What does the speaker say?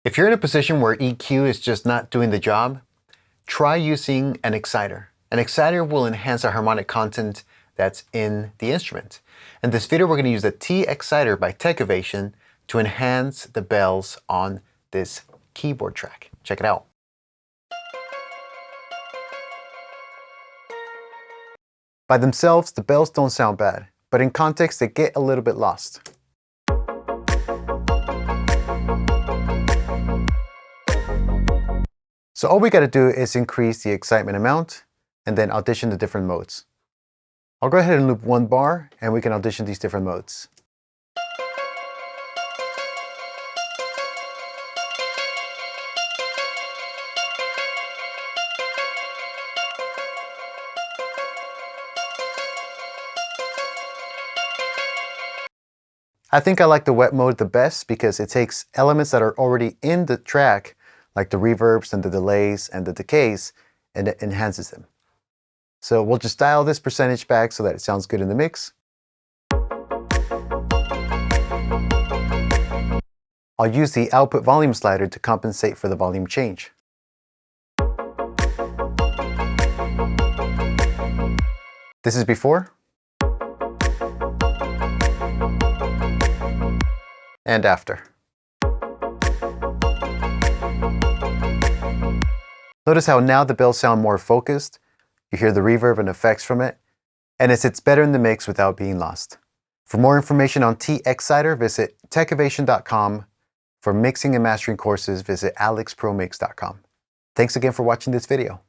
If you're in a position where EQ is just not doing the job, try using an exciter. An exciter will enhance the harmonic content that's in the instrument. In this video, we're going to use the T-Exciter by Techivation to enhance the bells on this keyboard track. Check it out. By themselves, the bells don't sound bad, but in context, they get a little bit lost. So all we got to do is increase the excitement amount and then audition the different modes. I'll go ahead and loop one bar and we can audition these different modes. I think I like the wet mode the best because it takes elements that are already in the track, like the reverbs and the delays and the decays, and it enhances them. So we'll just dial this percentage back so that it sounds good in the mix. I'll use the output volume slider to compensate for the volume change. This is before. And after. Notice how now the bells sound more focused. You hear the reverb and effects from it, and it sits better in the mix without being lost. For more information on T-Exciter, visit Techivation.com. For mixing and mastering courses, visit AlexProMix.com. Thanks again for watching this video.